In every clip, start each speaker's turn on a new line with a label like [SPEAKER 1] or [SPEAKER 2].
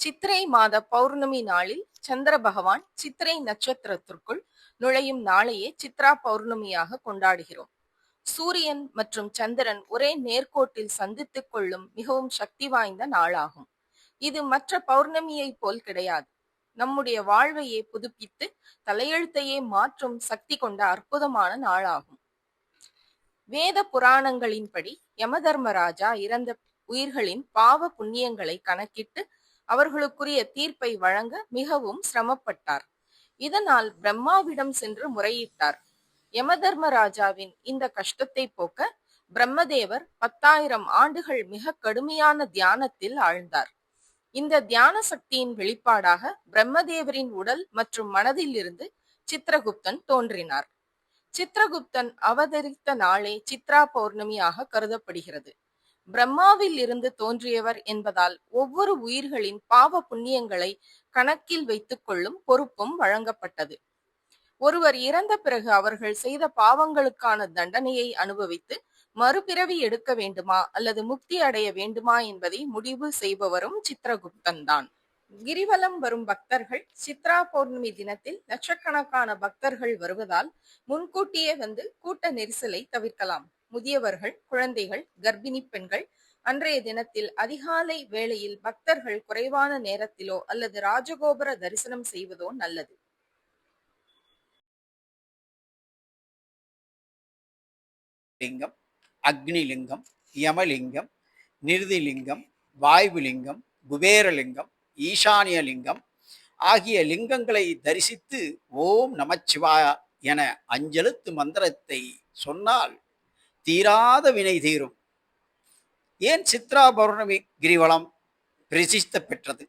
[SPEAKER 1] சித்திரை மாத பௌர்ணமி நாளில் சந்திர பகவான் சித்திரை நட்சத்திரத்திற்குள் நுழையும் நாளையே சித்ரா பௌர்ணமியாக கொண்டாடுகிறோம். சூரியன் மற்றும் சந்திரன் ஒரே நேர்கோட்டில் சந்தித்துக் கொள்ளும் மிகவும் சக்தி வாய்ந்த நாளாகும். இது மற்ற பௌர்ணமியை போல் கிடையாது. நம்முடைய வாழ்வையே புதுப்பித்து தலையெழுத்தையே மாற்றும் சக்தி கொண்ட அற்புதமான நாளாகும். வேத புராணங்களின்படி யமதர்மராஜா இறந்த உயிர்களின் பாவ புண்ணியங்களை கணக்கிட்டு அவர்களுக்குரிய தீர்ப்பை வழங்க மிகவும் சிரமப்பட்டார். இதனால் பிரம்மாவிடம் சென்று முறையிட்டார். யமதர்மராஜாவின் இந்த கஷ்டத்தை போக்க பிரம்மதேவர் 10,000 ஆண்டுகள் மிக கடுமையான தியானத்தில் ஆழ்ந்தார். இந்த தியான சக்தியின் வெளிப்பாடாக பிரம்மதேவரின் உடல் மற்றும் மனதில் இருந்து சித்திரகுப்தன் தோன்றினார். சித்திரகுப்தன் அவதரித்த நாளே சித்ரா பௌர்ணமியாக கருதப்படுகிறது. பிரம்மாவில் இருந்து தோன்றியவர் என்பதால் ஒவ்வொரு உயிர்களின் பாவ புண்ணியங்களை கணக்கில் வைத்துக் கொள்ளும் பொறுப்பும் வழங்கப்பட்டது. ஒருவர் இறந்த பிறகு அவர்கள் செய்த பாவங்களுக்கான தண்டனையை அனுபவித்து மறுபிறவி எடுக்க வேண்டுமா அல்லது முக்தி அடைய வேண்டுமா என்பதை முடிவு செய்பவரும் சித்திரகுப்தன் தான். கிரிவலம் வரும் பக்தர்கள் சித்ரா பௌர்ணமி தினத்தில் லட்சக்கணக்கான பக்தர்கள் வருவதால் முன்கூட்டியே வந்து கூட்ட நெரிசலை தவிர்க்கலாம். முதியவர்கள், குழந்தைகள், கர்ப்பிணி பெண்கள் அன்றைய தினத்தில் அதிகாலை வேளையில் பக்தர்கள் குறைவான நேரத்திலோ அல்லது ராஜகோபுர தரிசனம் செய்வதோ நல்லது.
[SPEAKER 2] லிங்கம், அக்னிலிங்கம், யமலிங்கம், நிருதிலிங்கம், வாயுலிங்கம், குபேரலிங்கம், ஈசானியலிங்கம் ஆகிய லிங்கங்களை தரிசித்து ஓம் நமச்சிவாய என அஞ்செழுத்து மந்திரத்தை சொன்னால் தீராத வினை தீரும். ஏன் சித்ரா பௌர்ணமி கிரிவலம் பிரசித்த பெற்றது?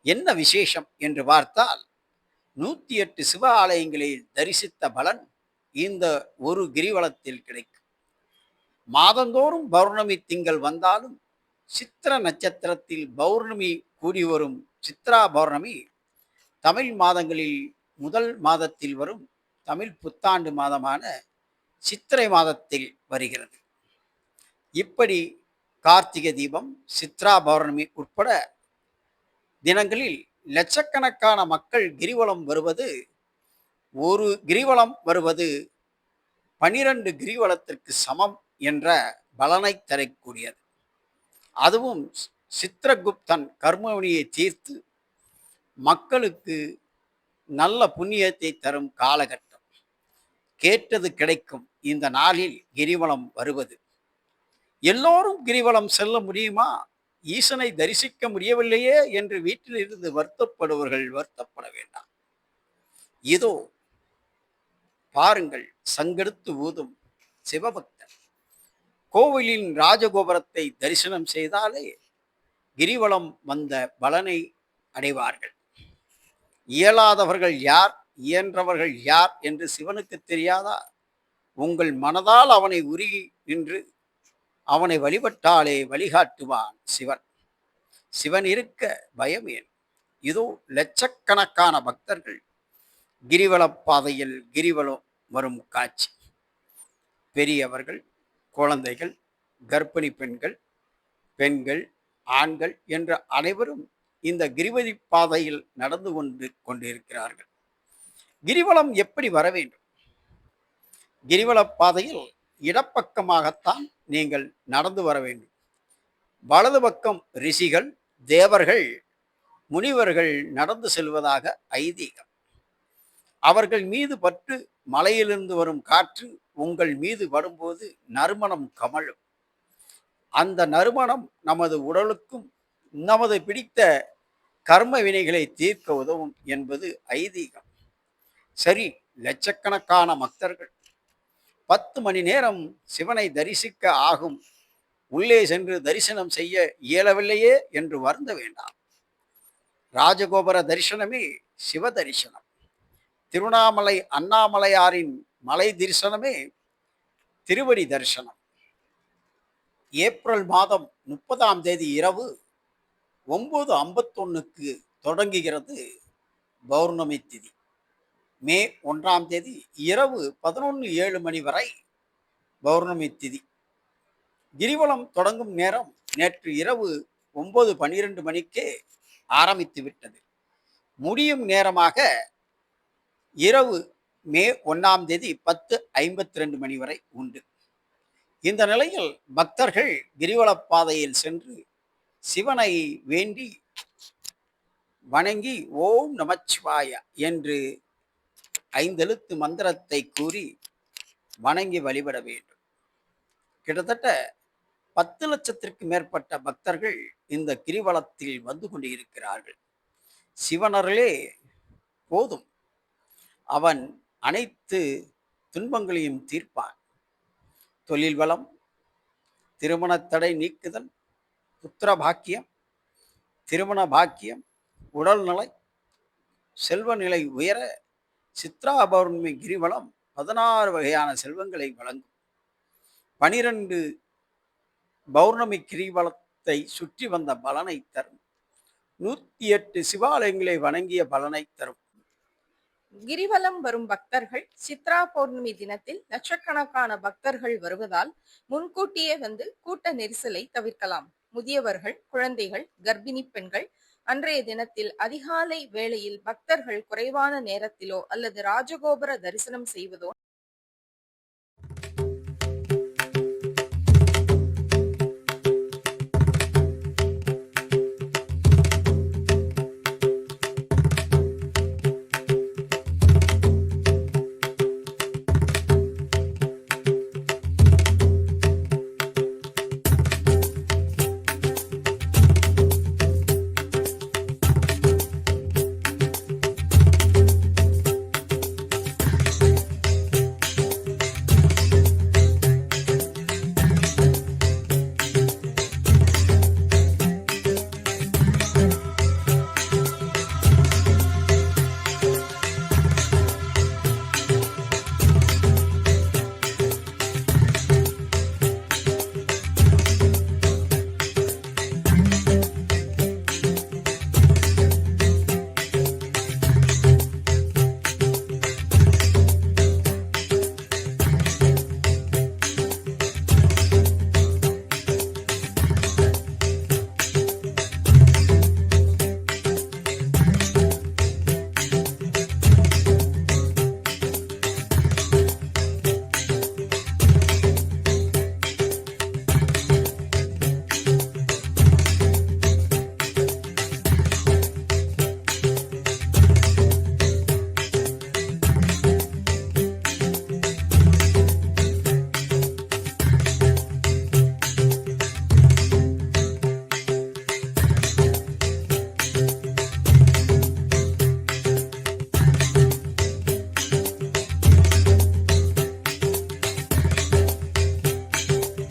[SPEAKER 2] என்ன விசேஷம் என்று பார்த்தால் 108 சிவ ஆலயங்களில் தரிசித்த பலன் இந்த ஒரு கிரிவலத்தில் கிடைக்கும். மாதந்தோறும் பௌர்ணமி திங்கள் வந்தாலும் சித்திர நட்சத்திரத்தில் பௌர்ணமி கூடி வரும் சித்ரா பௌர்ணமி தமிழ் மாதங்களில் முதல் மாதத்தில் வரும் தமிழ் புத்தாண்டு மாதமான சித்திரை மாதத்தில் வருகிறது. இப்படி கார்த்திகை தீபம், சித்ரா பௌர்ணமி உட்பட தினங்களில் லட்சக்கணக்கான மக்கள் கிரிவலம் வருவது, ஒரு கிரிவலம் வருவது 12 கிரிவலத்திற்கு சமம் என்ற பலனை தரக்கூடியது. அதுவும் சித்திரகுப்தன் கர்மவினியை தீர்த்து மக்களுக்கு நல்ல புண்ணியத்தை தரும் காலகட்டம். கேட்டது கிடைக்கும் இந்த நாளில் கிரிவலம் வருவது. எல்லோரும் கிரிவலம் செல்ல முடியுமா? ஈசனை தரிசிக்க முடியவில்லையே என்று வீட்டில் இருந்து வருத்தப்படுவர்கள் வருத்தப்பட வேண்டாம். இதோ பாருங்கள், சங்கெடுத்து ஊதும் சிவபக்தர் கோவிலின் ராஜகோபுரத்தை தரிசனம் செய்தாலே கிரிவலம் வந்த பலனை அடைவார்கள். இயலாதவர்கள் யார், இயன்றவர்கள் யார் என்று சிவனுக்கு தெரியாதா? உங்கள் மனதால் அவனை உருகி நின்று அவனை வழிபட்டாலே வழிகாட்டுவான் சிவன். சிவன் இருக்க பயம் ஏன்? இதோ லட்சக்கணக்கான பக்தர்கள் கிரிவல பாதையில் கிரிவலம் வரும் காட்சி. பெரியவர்கள், குழந்தைகள், கர்ப்பிணி பெண்கள், பெண்கள், ஆண்கள் என்ற அனைவரும் இந்த கிரிவதி பாதையில் நடந்து கொண்டிருக்கிறார்கள். கிரிவலம் எப்படி வர வேண்டும்? கிரிவல பாதையில் இடப்பக்கமாகத்தான் நீங்கள் நடந்து வர வேண்டும். வலது பக்கம் ரிஷிகள், தேவர்கள், முனிவர்கள் நடந்து செல்வதாக ஐதீகம். அவர்கள் மீது பட்டு மலையிலிருந்து வரும் காற்று உங்கள் மீது வரும்போது நறுமணம் கமழும். அந்த நறுமணம் நமது உடலுக்கும் நமது பிடித்த கர்ம வினைகளை தீர்க்க உதவும் என்பது ஐதீகம். சரி, லட்சக்கணக்கான பக்தர்கள் 10 மணி நேரம் சிவனை தரிசிக்க ஆகும். உள்ளே சென்று தரிசனம் செய்ய இயலவில்லையே என்று வருந்த வேண்டாம். ராஜகோபுர தரிசனமே சிவ தரிசனம். திருவண்ணாமலை அண்ணாமலையாரின் மலை தரிசனமே திருவடி தரிசனம். ஏப்ரல் மாதம் 30ஆம் தேதி இரவு 9:51க்கு தொடங்குகிறது பௌர்ணமி திதி. மே 1ஆம் தேதி இரவு 11:07 மணி வரை பௌர்ணமி திதி. கிரிவலம் தொடங்கும் நேரம் நேற்று இரவு 9:12 மணிக்கே ஆரம்பித்து விட்டது. முடியும் நேரமாக இரவு மே 1ஆம் தேதி 10:52 மணி வரை உண்டு. இந்த நிலையில் பக்தர்கள் கிரிவலப் பாதையில் சென்று சிவனை வேண்டி வணங்கி ஓம் நமச்சிவாய என்று 5 எழுத்து மந்திரத்தை கூறி வணங்கி வழிபட வேண்டும். கிட்டத்தட்ட 10 லட்சத்திற்கு மேற்பட்ட பக்தர்கள் இந்த கிரிவலத்தில் வந்து கொண்டிருக்கிறார்கள். சிவனருளே போதும், அவன் அனைத்து துன்பங்களையும் தீர்ப்பான். தொழில் வளம், திருமணத் தடை நீக்குதல், புத்திர பாக்கியம், திருமண பாக்கியம், உடல்நலை, செல்வ நிலை உயர சித்ரா பௌர்ணமி கிரிவலம் 16 வகையான செல்வங்களை வழங்கும். 12 பௌர்ணமி கிரிவலத்தை சுற்றி வந்த பலனை தரும். 108 சிவாலயங்களை வணங்கிய பலனை தரும்.
[SPEAKER 1] கிரிவலம் வரும் பக்தர்கள் சித்ரா பௌர்ணமி தினத்தில் லட்சக்கணக்கான பக்தர்கள் வருவதால் முன்கூட்டியே வந்து கூட்ட நெரிசலை தவிர்க்கலாம். முதியவர்கள், குழந்தைகள், கர்ப்பிணி பெண்கள் அன்றைய தினத்தில் அதிகாலை வேளையில் பக்தர்கள் குறைவான நேரத்திலோ அல்லது ராஜகோபுர தரிசனம் செய்வதோ